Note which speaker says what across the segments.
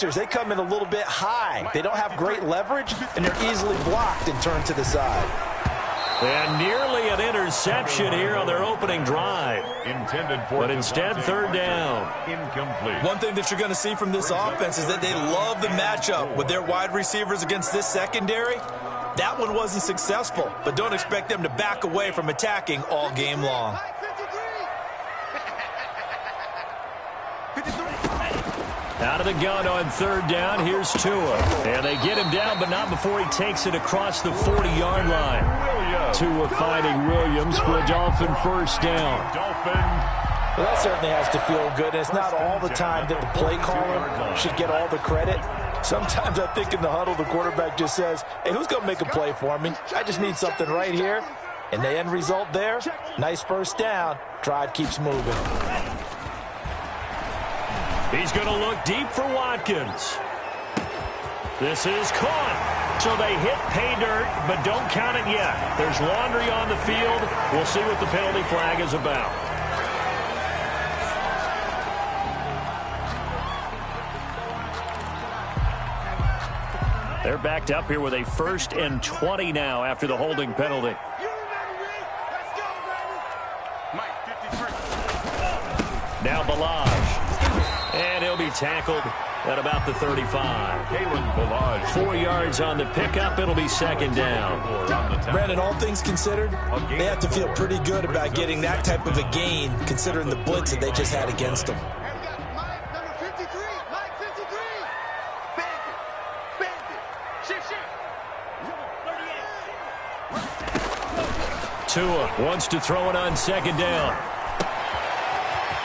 Speaker 1: They come in a little bit high. They don't have great leverage, and they're easily blocked and turned to the side.
Speaker 2: And nearly an interception here on their opening drive. But instead, third down.
Speaker 3: Incomplete.
Speaker 1: One thing that you're going to see from this offense is that they love the matchup with their wide receivers against this secondary. That one wasn't successful, but don't expect them to back away from attacking all game long.
Speaker 2: Out of the gun on third down, here's Tua. And they get him down, but not before he takes it across the 40-yard line. Tua finding Williams for a Dolphin first down.
Speaker 1: Well, that certainly has to feel good. It's not all the time that the play caller should get all the credit. Sometimes I think in the huddle, the quarterback just says, hey, who's going to make a play for me? I just need something right here. And the end result there, nice first down. Drive keeps moving.
Speaker 2: He's going to look deep for Watkins. This is caught. So they hit pay dirt, but don't count it yet. There's laundry on the field. We'll see what the penalty flag is about. They're backed up here with a 1st and 20 now after the holding penalty. Now Balaj. And he'll be tackled at about the 35. 4 yards on the pickup. It'll be second down.
Speaker 1: Brandon, all things considered, they have to feel pretty good about getting that type of a gain considering the blitz that they just had against them.
Speaker 2: Tua wants to throw it on second down.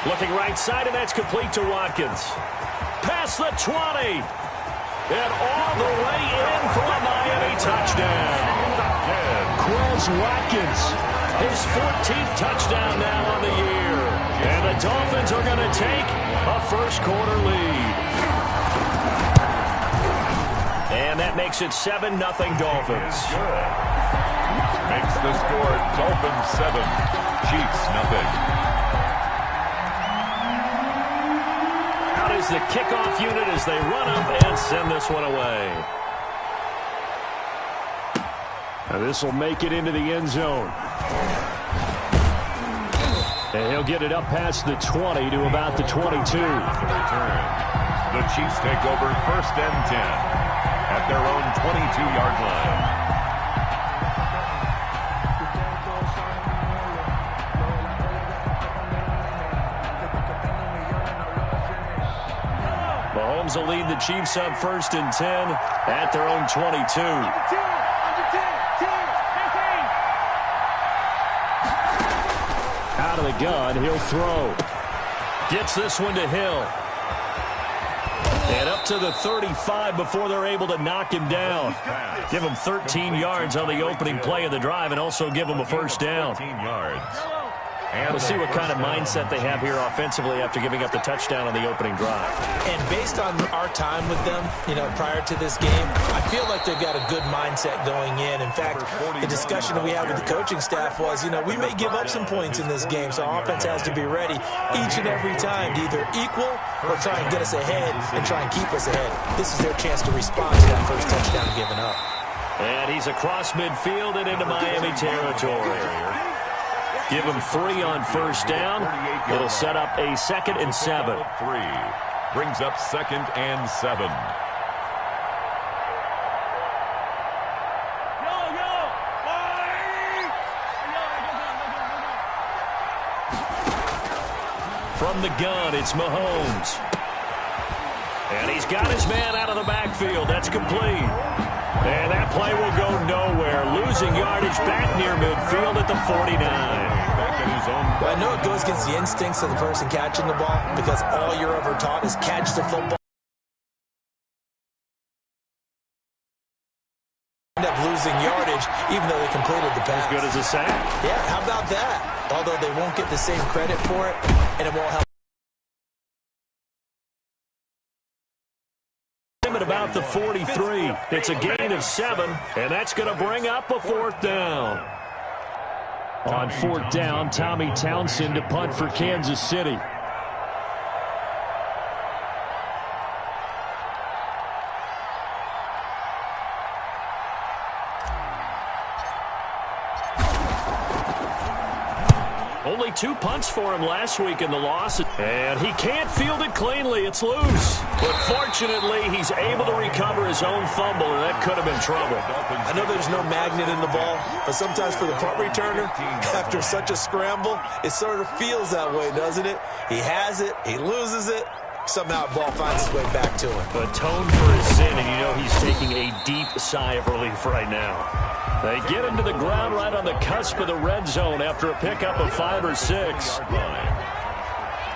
Speaker 2: Looking right side, and that's complete to Watkins. Past the 20. And all the way in for a Miami touchdown. Quez Watkins, his 14th touchdown now on the year. And the Dolphins are going to take a first-quarter lead. And that makes it 7-0 Dolphins.
Speaker 3: Makes the score Dolphins 7, Chiefs 0.
Speaker 2: Is the kickoff unit as they run up and send this one away. Now this will make it into the end zone. And he'll get it up past the 20 to about the 22.
Speaker 3: The Chiefs take over 1st and 10 at their own 22-yard line.
Speaker 2: Mahomes will lead the Chiefs up 1st and 10 at their own 22. Out of the gun, he'll throw. Gets this one to Hill. And up to the 35 before they're able to knock him down. Give him 13 yards on the opening play of the drive and also give him a first down.
Speaker 3: 13 yards.
Speaker 2: We'll see what kind of mindset they have here offensively after giving up the touchdown on the opening drive.
Speaker 1: And based on our time with them, prior to this game, I feel like they've got a good mindset going in. In fact, the discussion that we had with the coaching staff was, we may give up some points in this game, so our offense has to be ready each and every time to either equal or try and get us ahead and try and keep us ahead. This is their chance to respond to that first touchdown given up.
Speaker 2: And he's across midfield and into Miami territory. Give him 3 on first down. It'll set up a 2nd and 7.
Speaker 3: 3 brings up 2nd and 7.
Speaker 2: From the gun, it's Mahomes. And he's got his man out of the backfield. That's complete. And that play will go nowhere. Losing yardage back near midfield at the 49.
Speaker 1: Well, I know it goes against the instincts of the person catching the ball because all you're ever taught is catch the football. End up losing yardage even though they completed the pass.
Speaker 2: As good as a sack.
Speaker 1: Yeah, how about that? Although they won't get the same credit for it, and it won't help.
Speaker 2: At about the 43. It's a gain of 7, and that's going to bring up a 4th down. On 4th down, Tommy Townsend to punt for Kansas City. Only 2 punts for him last week in the loss. And he can't field it cleanly. It's loose. But fortunately, he's able to recover his own fumble, and that could have been trouble.
Speaker 1: I know there's no magnet in the ball, but sometimes for the punt returner, after such a scramble, it sort of feels that way, doesn't it? He has it, he loses it, somehow the ball finds its way back to him.
Speaker 2: Atoned for his sin, and you know he's taking a deep sigh of relief right now. They get him to the ground right on the cusp of the red zone after a pickup of 5 or 6.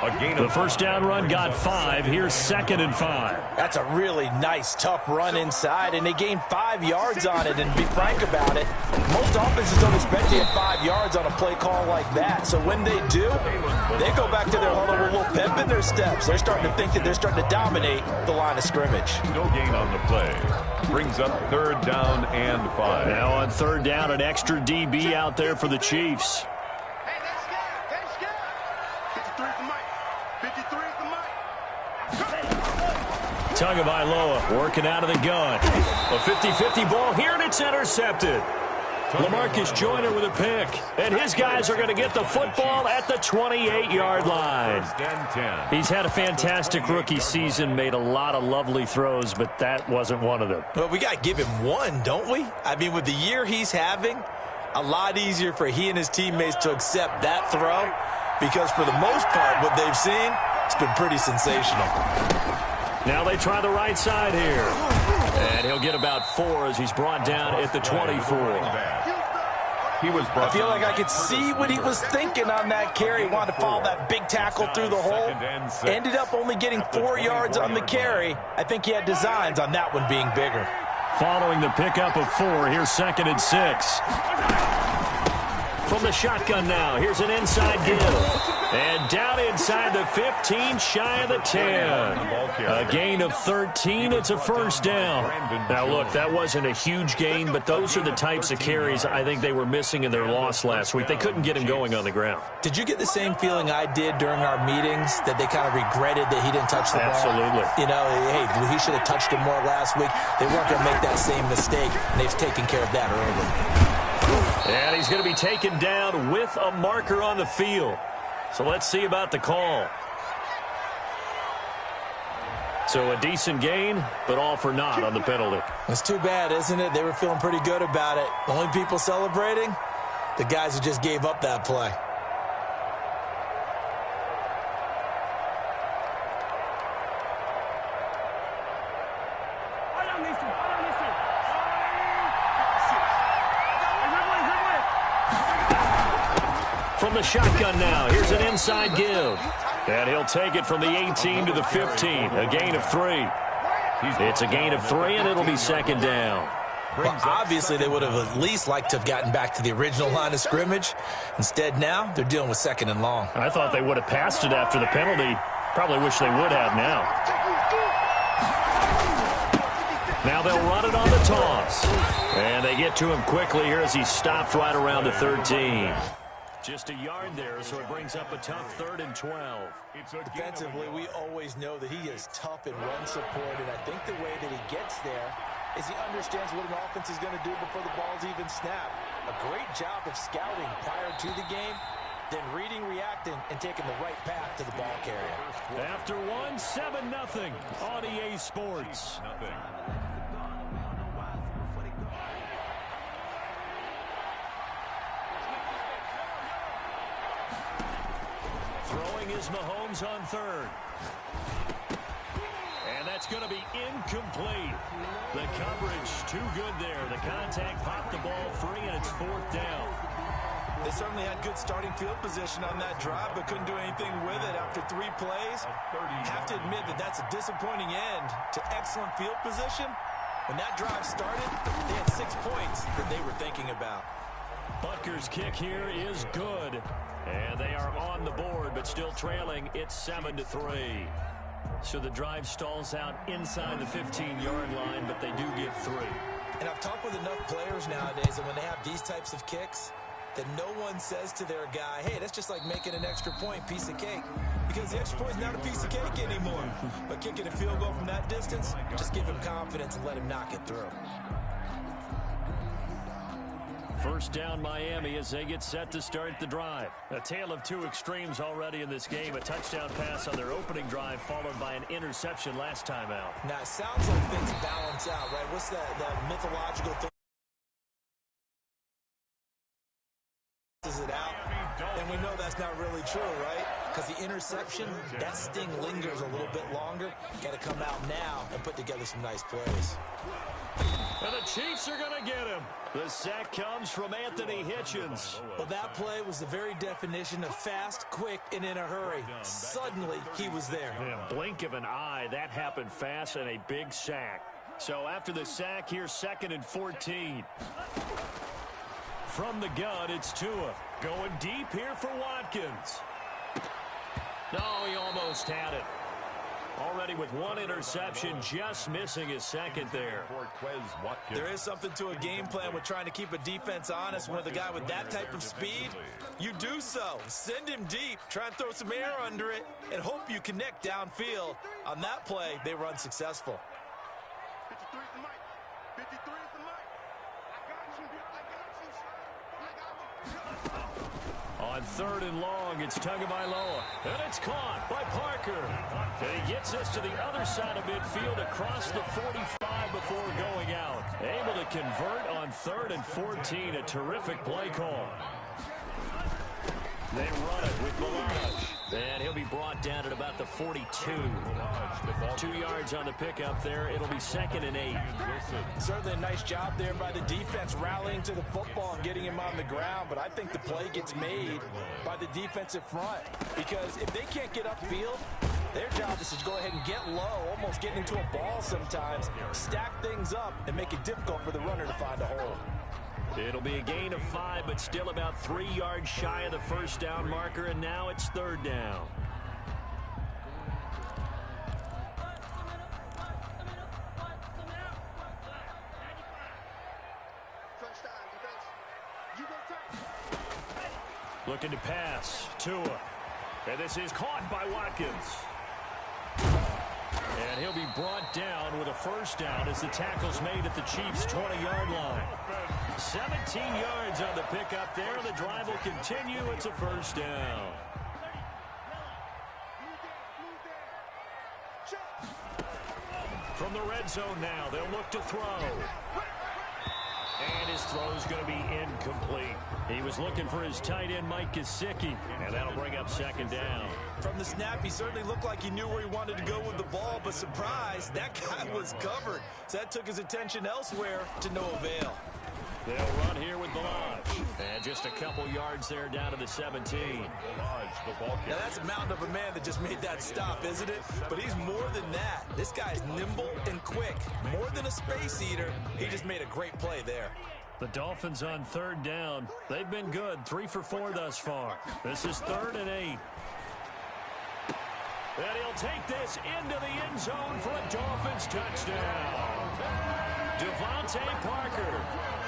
Speaker 2: The first down run got 5. Here's 2nd and 5.
Speaker 1: That's a really nice, tough run inside, and they gained 5 yards on it. And to be frank about it, most offenses don't expect to get 5 yards on a play call like that. So when they do, they go back to their huddle with a little pep in their steps. They're starting to think that they're starting to dominate the line of scrimmage.
Speaker 3: No gain on the play. Brings up 3rd down and 5.
Speaker 2: Now on 3rd down, an extra DB out there for the Chiefs. Tagovailoa working out of the gun. A 50-50 ball here, and it's intercepted. LaMarcus Joyner with a pick. And his guys are going to get the football at the 28-yard line. He's had a fantastic rookie season, made a lot of lovely throws, but that wasn't one of them.
Speaker 1: Well, we got to give him one, don't we? I mean, with the year he's having, a lot easier for he and his teammates to accept that throw, because for the most part, what they've seen, it's been pretty sensational.
Speaker 2: Now they try the right side here. And he'll get about 4 as he's brought down at the 24.
Speaker 1: I feel like I could see what he was thinking on that carry. He wanted to follow that big tackle through the hole. Ended up only getting 4 yards on the carry. I think he had designs on that one being bigger.
Speaker 2: Following the pickup of 4, here's 2nd and 6. From the shotgun now, here's an inside give. And down inside the 15, shy of the 10. A gain of 13, it's a first down. Now look, that wasn't a huge gain, but those are the types of carries I think they were missing in their loss last week. They couldn't get him going on the ground.
Speaker 1: Did you get the same feeling I did during our meetings, that they kind of regretted that he didn't touch the ball?
Speaker 2: Absolutely.
Speaker 1: You know, hey, he should have touched it more last week. They weren't going to make that same mistake, and they've taken care of that early.
Speaker 2: And he's going to be taken down with a marker on the field. So let's see about the call. So a decent gain, but all for naught on the penalty.
Speaker 1: It's too bad, isn't it? They were feeling pretty good about it. The only people celebrating, the guys who just gave up that play.
Speaker 2: From the shotgun now, here's an inside give. And he'll take it from the 18 to the 15, a gain of 3. It's a gain of 3, and it'll be 2nd down.
Speaker 1: Well, obviously, they would have at least liked to have gotten back to the original line of scrimmage. Instead, now, they're dealing with 2nd and long.
Speaker 2: I thought they would have passed it after the penalty. Probably wish they would have now. Now they'll run it on the toss. And they get to him quickly here as he stopped right around the 13. Just a yard there, so it brings up a tough 3rd and 12.
Speaker 1: Defensively, we always know that he is tough in run support, and I think the way that he gets there is he understands what an offense is going to do before the ball's even snapped. A great job of scouting prior to the game, then reading, reacting, and taking the right path to the ball carrier.
Speaker 2: After 7-0 on EA Sports. Throwing is Mahomes on 3rd. And that's going to be incomplete. The coverage too good there. The contact popped the ball free, and it's 4th down.
Speaker 1: They certainly had good starting field position on that drive, but couldn't do anything with it after 3 plays. Have to admit that that's a disappointing end to excellent field position. When that drive started, they had 6 points that they were thinking about.
Speaker 2: Butker's kick here is good. And they are on the board, but still trailing. It's 7-3. So the drive stalls out inside the 15-yard line, but they do get 3.
Speaker 1: And I've talked with enough players nowadays that when they have these types of kicks, that no one says to their guy, hey, that's just like making an extra point, piece of cake. Because the extra point is not a piece of cake anymore. But kicking a field goal from that distance, just give him confidence and let him knock it through.
Speaker 2: First down Miami as they get set to start the drive. A tale of two extremes already in this game. A touchdown pass on their opening drive followed by an interception last time out.
Speaker 1: Now, it sounds like things balance out, right? What's that mythological thing? Is it out? And we know that's not really true, right? Because the interception, that sting lingers a little bit longer. Got to come out now and put together some nice plays.
Speaker 2: And the Chiefs are going to get him. The sack comes from Anthony Hitchens.
Speaker 1: Well, that play was the very definition of fast, quick, and in a hurry. Suddenly, he was there.
Speaker 2: Yeah, blink of an eye, that happened fast and a big sack. So after the sack, here's 2nd and 14. From the gun, it's Tua. Going deep here for Watkins. No, he almost had it. Already with one interception, just missing his second there.
Speaker 1: There is something to a game plan with trying to keep a defense honest. With a guy with that type of speed, you do so. Send him deep, try and throw some air under it, and hope you connect downfield. On that play, they were unsuccessful.
Speaker 4: 53 is the mic. 53 is the mic. I got you.
Speaker 2: On 3rd and long, it's Tagovailoa. And it's caught by Parker. And he gets us to the other side of midfield across the 45 before going out. Able to convert on 3rd and 14. A terrific play call. They run it with Balaj. And he'll be brought down at about the 42. 2 yards on the pickup there. It'll be 2nd and 8.
Speaker 1: Certainly a nice job there by the defense rallying to the football and getting him on the ground. But I think the play gets made by the defensive front. Because if they can't get upfield, their job is to go ahead and get low, almost get into a ball sometimes, stack things up, and make it difficult for the runner to find a hole.
Speaker 2: It'll be a gain of 5, but still about 3 yards shy of the first down marker, and now it's 3rd down. Looking to pass. Tua. And this is caught by Watkins. And he'll be brought down with a first down as the tackle's made at the Chiefs' 20-yard line. 17 yards on the pickup there. The drive will continue. It's a first down. From the red zone now, they'll look to throw. And his throw's going to be incomplete. He was looking for his tight end, Mike Gesicki, and that'll bring up 2nd down.
Speaker 1: From the snap, he certainly looked like he knew where he wanted to go with the ball, but surprise, that guy was covered. So that took his attention elsewhere to no avail.
Speaker 2: They'll run here with Balaj. And just a couple yards there down to the 17.
Speaker 1: Now that's a mountain of a man that just made that stop, isn't it? But he's more than that. This guy's nimble and quick. More than a space eater, he just made a great play there.
Speaker 2: The Dolphins on 3rd down. They've been good, 3 for 4 thus far. This is 3rd and 8. And he'll take this into the end zone for a Dolphins touchdown. Devontae Parker,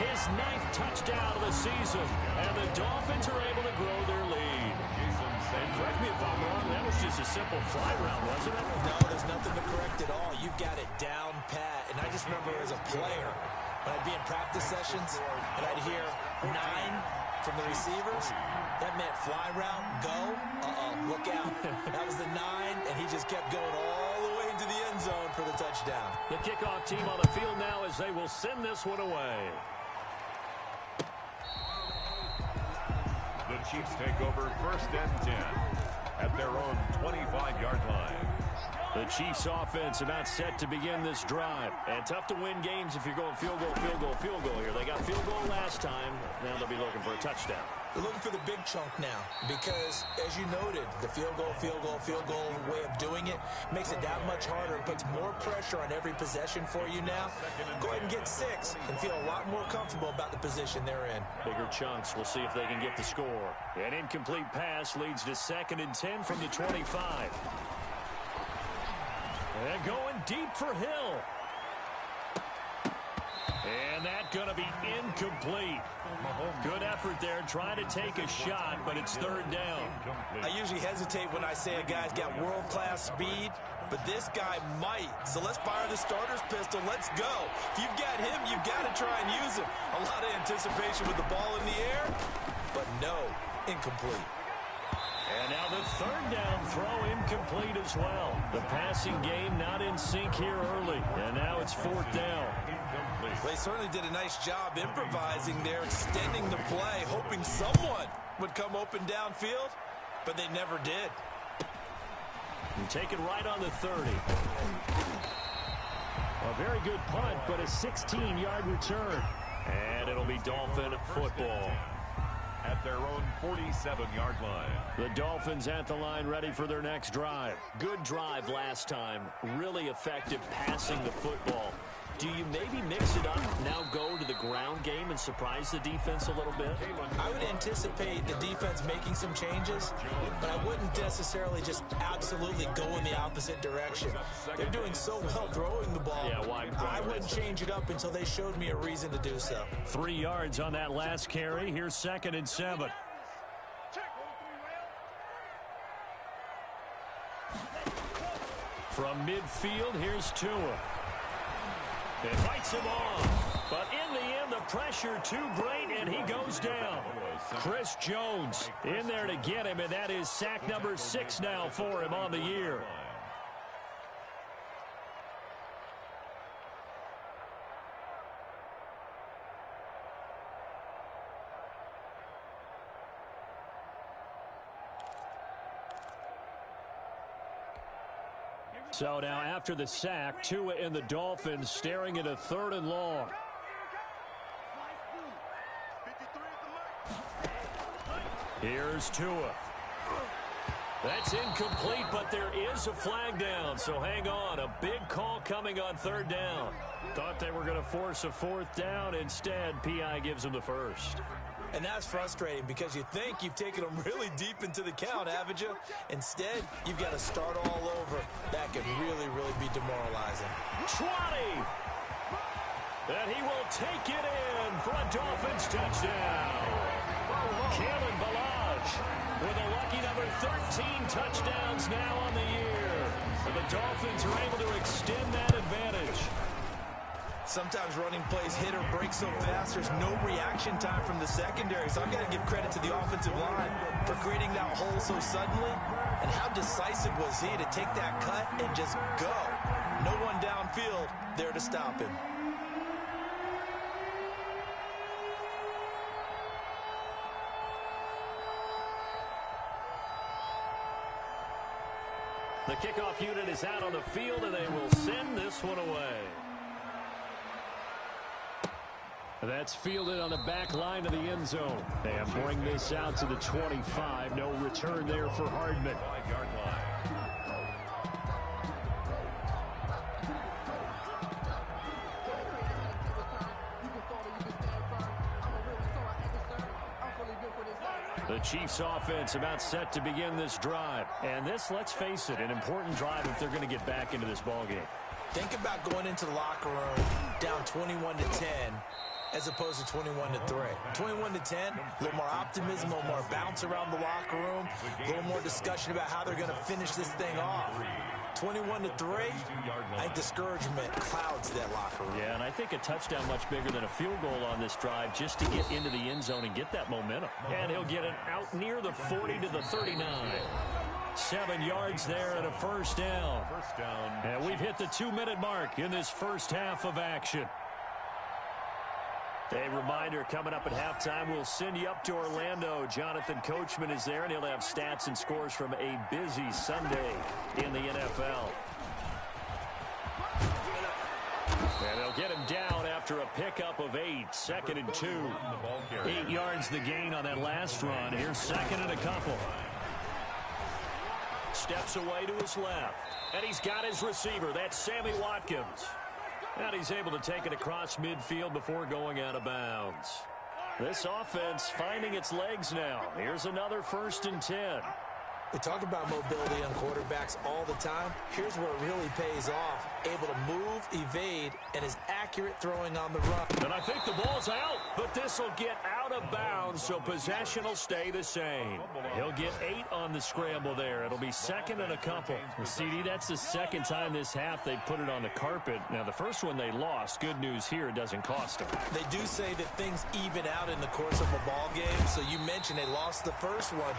Speaker 2: his 9th touchdown of the season. And the Dolphins are able to grow their lead. And correct me if I'm wrong, that was just a simple fly route, wasn't it?
Speaker 1: No, there's nothing to correct at all. You've got it down pat. And I just remember as a player, when I'd be in practice sessions, and I'd hear 9 from the receivers, that meant fly route, go, look out. That was the 9, and he just kept going all the way into the end zone for the touchdown.
Speaker 2: The kickoff team on the field now as they will send this one away.
Speaker 3: The Chiefs take over 1st and 10 at their own 25-yard line.
Speaker 2: The Chiefs offense about set to begin this drive. And tough to win games if you're going field goal, field goal, field goal here. They got field goal last time. Now they'll be looking for a touchdown.
Speaker 1: They're looking for the big chunk now because, as you noted, the field goal way of doing it makes it that much harder. It puts more pressure on every possession for you now. Go ahead and get 6 and feel a lot more comfortable about the position they're in.
Speaker 2: Bigger chunks. We'll see if they can get the score. An incomplete pass leads to 2nd and 10 from the 25. And going deep for Hill. And that's going to be incomplete. Good effort there trying to take a shot, but it's third down.
Speaker 1: I usually hesitate when I say a guy's got world-class speed, but this guy might. So let's fire the starter's pistol. Let's go. If you've got him, you've got to try and use him. A lot of anticipation with the ball in the air, but no, incomplete.
Speaker 2: And now the third down throw incomplete as well. The passing game not in sync here early, and now it's fourth down.
Speaker 1: They certainly did a nice job improvising there, extending the play, hoping someone would come open downfield, but they never did.
Speaker 2: And take it right on the 30. A very good punt, but a 16-yard return. And it'll be Dolphin football.
Speaker 3: At their own 47-yard line.
Speaker 2: The Dolphins at the line, ready for their next drive.
Speaker 5: Good drive last time. Really effective passing the football. Do you maybe mix it up, now go to the ground game and surprise the defense a little bit?
Speaker 1: I would anticipate the defense making some changes, but I wouldn't necessarily just absolutely go in the opposite direction. They're doing so well throwing the ball.
Speaker 5: Yeah, well,
Speaker 1: I wouldn't change it up until they showed me a reason to do so.
Speaker 2: 3 yards on that last carry. Here's 2nd and 7. From midfield, here's Tua. It fights him off. But in the end, the pressure too great, and he goes down. Chris Jones in there to get him, and that is sack number 6 now for him on the year. So now after the sack, Tua and the Dolphins staring at a 3rd and long. Here's Tua. That's incomplete, but there is a flag down, so hang on. A big call coming on 3rd down. Thought they were going to force a 4th down. Instead, P.I. gives them the first.
Speaker 1: And that's frustrating because you think you've taken them really deep into the count, haven't you? Instead, you've got to start all over. That could really, really be demoralizing.
Speaker 2: 20! And he will take it in for a Dolphins touchdown. Kalen Ballage with a lucky number 13 touchdowns now on the year. And the Dolphins are able to extend that advantage.
Speaker 1: Sometimes running plays hit or break so fast, there's no reaction time from the secondary. So I've got to give credit to the offensive line for creating that hole so suddenly. And how decisive was he to take that cut and just go? No one downfield there to stop him.
Speaker 2: The kickoff unit is out on the field, and they will send this one away. That's fielded on the back line of the end zone. And bring this out to the 25. No return there for Hardman.
Speaker 3: 5-yard line.
Speaker 2: The Chiefs offense about set to begin this drive. And this, let's face it, an important drive if they're going to get back into this ballgame.
Speaker 1: Think about going into the locker room down 21-10 as opposed to 21-3. 21-10, a little more optimism, a little more bounce around the locker room, a little more discussion about how they're going to finish this thing off. 21-3, I think discouragement clouds that locker room.
Speaker 2: Yeah, and I think a touchdown much bigger than a field goal on this drive just to get into the end zone and get that momentum. And he'll get it out near the 40 to the 39. 7 yards there and a first down. And we've hit the 2-minute mark in this first half of action. A reminder, coming up at halftime, we'll send you up to Orlando. Jonathan Coachman is there, and he'll have stats and scores from a busy Sunday in the NFL. And they'll get him down after a pickup of 8, 2nd and 2. 8 yards the gain on that last run. Here's 2nd and a couple. Steps away to his left. And he's got his receiver. That's Sammy Watkins. And he's able to take it across midfield before going out of bounds. This offense finding its legs now. Here's another 1st and 10.
Speaker 1: We talk about mobility on quarterbacks all the time. Here's where it really pays off. able to move, evade, and is accurate throwing on the run.
Speaker 2: And I think the ball's out, but this will get out of bounds, so possession will stay the same. He'll get 8 on the scramble there. It'll be second and a couple. Well, CD, that's the second time this half they've put it on the carpet. Now, the first one they lost. Good news here, it doesn't cost them.
Speaker 1: They do say that things even out in the course of a ball game, so you mentioned they lost the first one.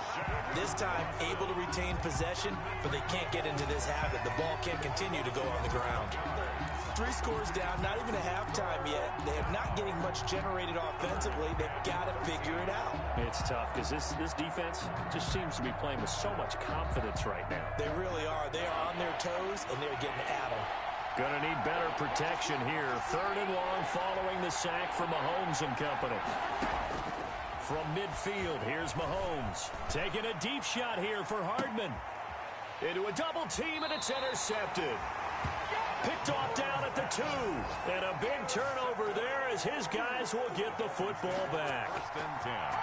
Speaker 1: This time, able to retain possession, but they can't get into this habit. The ball can't continue to go on the ground. 3 scores down, not even a halftime yet. They are not getting much generated offensively. They've got to figure it out.
Speaker 2: It's tough because this defense just seems to be playing with so much confidence right now.
Speaker 1: They really are. They are on their toes, and they're getting at them.
Speaker 2: Going to need better protection here. 3rd and long following the sack from Mahomes and company. From midfield, here's Mahomes. Taking a deep shot here for Hardman. Into a double team, and it's intercepted. Picked off down at the 2. And a big turnover there as his guys will get the football back.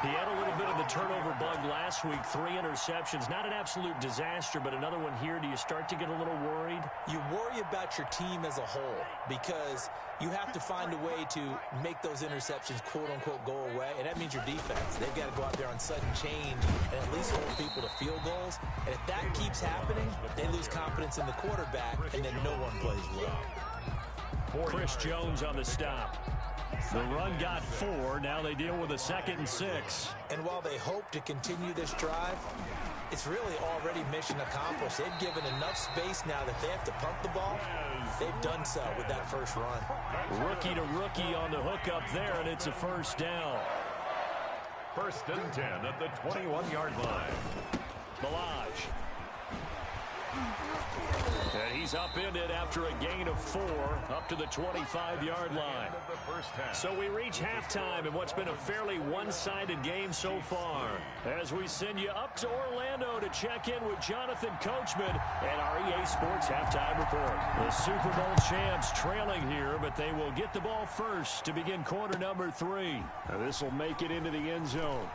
Speaker 2: He had a little bit of the turnover bug last week. 3 interceptions. Not an absolute disaster, but another one here. Do you start to get a little worried?
Speaker 1: You worry about your team as a whole because you have to find a way to make those interceptions, quote-unquote, go away, and that means your defense. They've got to go out there on sudden change and at least hold people to field goals. And if that keeps happening, they lose confidence in the quarterback, and then no one plays well.
Speaker 2: Chris Jones on the stop. The run got 4. Now they deal with a 2nd and 6.
Speaker 1: And while they hope to continue this drive, it's really already mission accomplished. They've given enough space now that they have to punt the ball. They've done so with that first run.
Speaker 2: Rookie to rookie on the hook up there, and it's a first down.
Speaker 3: 1st and 10 at the 21-yard line.
Speaker 2: Milage. And he's upended after a gain of 4 up to the 25-yard line. So we reach halftime in what's been a fairly one-sided game so far. As we send you up to Orlando to check in with Jonathan Coachman and our EA Sports Halftime Report. The Super Bowl champs trailing here, but they will get the ball first to begin quarter number 3. Now this will make it into the end zone.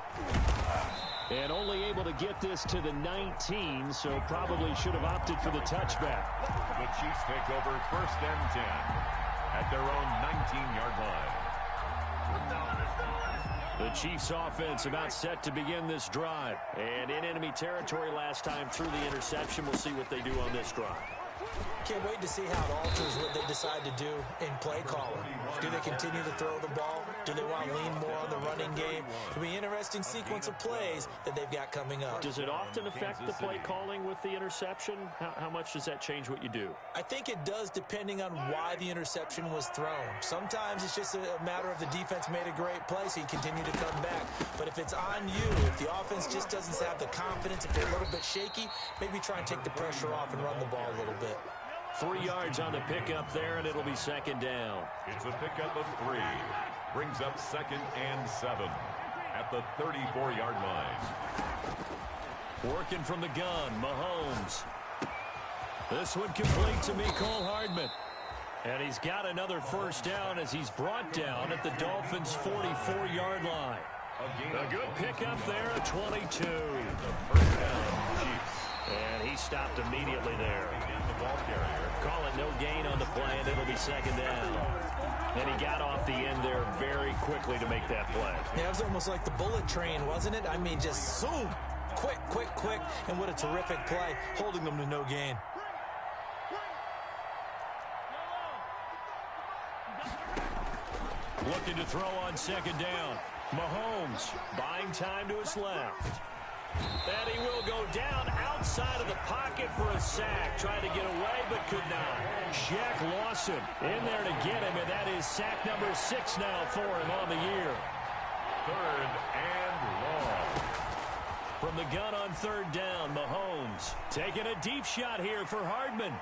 Speaker 2: And only able to get this to the 19, so probably should have opted for the touchback.
Speaker 3: The Chiefs take over 1st and 10 at their own 19-yard line.
Speaker 2: The Chiefs offense about set to begin this drive. And in enemy territory last time through the interception. We'll see what they do on this drive.
Speaker 1: Can't wait to see how it alters what they decide to do in play calling. Do they continue to throw the ball? Do they want to lean more on the running game? It'll be an interesting sequence of plays that they've got coming up.
Speaker 2: Does it often affect the play calling with the interception? How much does that change what you do?
Speaker 1: I think it does depending on why the interception was thrown. Sometimes it's just a matter of the defense made a great play, so you continue to come back. But if it's on you, if the offense just doesn't have the confidence, if they're a little bit shaky, maybe try and take the pressure off and run the ball a little bit.
Speaker 2: 3 yards on the pickup there, and it'll be 2nd down.
Speaker 3: It's a pickup of 3. Brings up 2nd and 7 at the 34-yard line.
Speaker 2: Working from the gun, Mahomes. This one complete to Mecole Hardman. And he's got another first down as he's brought down at the Dolphins' 44-yard line. A good pickup there at 22.
Speaker 3: First down, Chiefs.
Speaker 2: And he stopped immediately there. Call it no gain on the play, and it'll be 2nd down. And he got off the end there very quickly to make that play.
Speaker 1: Yeah, it was almost like the bullet train, wasn't it? I mean, just zoom, quick, and what a terrific play, holding them to no gain.
Speaker 2: Looking to throw on 2nd down. Mahomes buying time to his left. And he will go down outside of the pocket for a sack. Tried to get away, but could not. Shaq Lawson in there to get him, and that is sack number 6 now for him on the year.
Speaker 3: 3rd and long.
Speaker 2: From the gun on 3rd down, Mahomes taking a deep shot here for Hardman.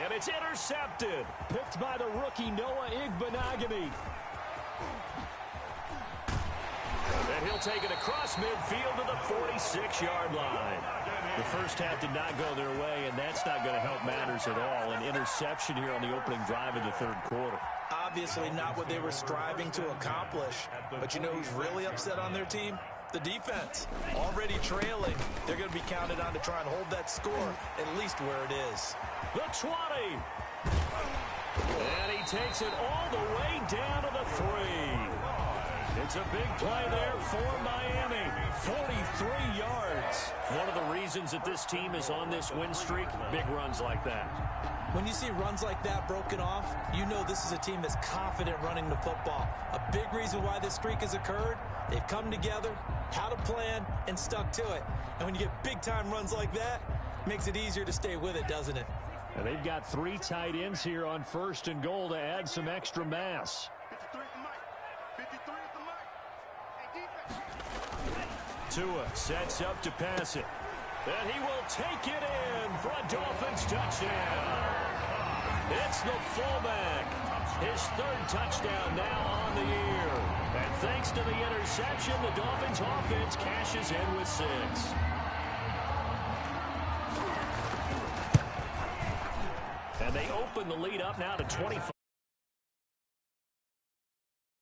Speaker 2: And it's intercepted. Picked by the rookie Noah Igbenogany. And he'll take it across midfield to the 46-yard line. The first half did not go their way, and that's not going to help matters at all. An interception here on the opening drive of the 3rd quarter.
Speaker 1: Obviously not what they were striving to accomplish. But you know who's really upset on their team? The defense already trailing. They're going to be counted on to try and hold that score at least where it is.
Speaker 2: The 20. And he takes it all the way down to the 3. It's a big play there for Miami. 43 yards. One of the reasons that this team is on this win streak, big runs like that.
Speaker 1: When you see runs like that broken off, you know this is a team that's confident running the football. A big reason why this streak has occurred, they've come together, had a plan, and stuck to it. And when you get big-time runs like that, it makes it easier to stay with it, doesn't it?
Speaker 2: And they've got 3 tight ends here on 1st and goal to add some extra mass.
Speaker 4: 53 is the mic. 53 is the mic. Hey, defense.
Speaker 2: Tua sets up to pass it. And he will take it in for a Dolphins touchdown. It's the fullback. His 3rd touchdown now on the year. And thanks to the interception, the Dolphins offense cashes in with 6. And they open the lead up now to 25.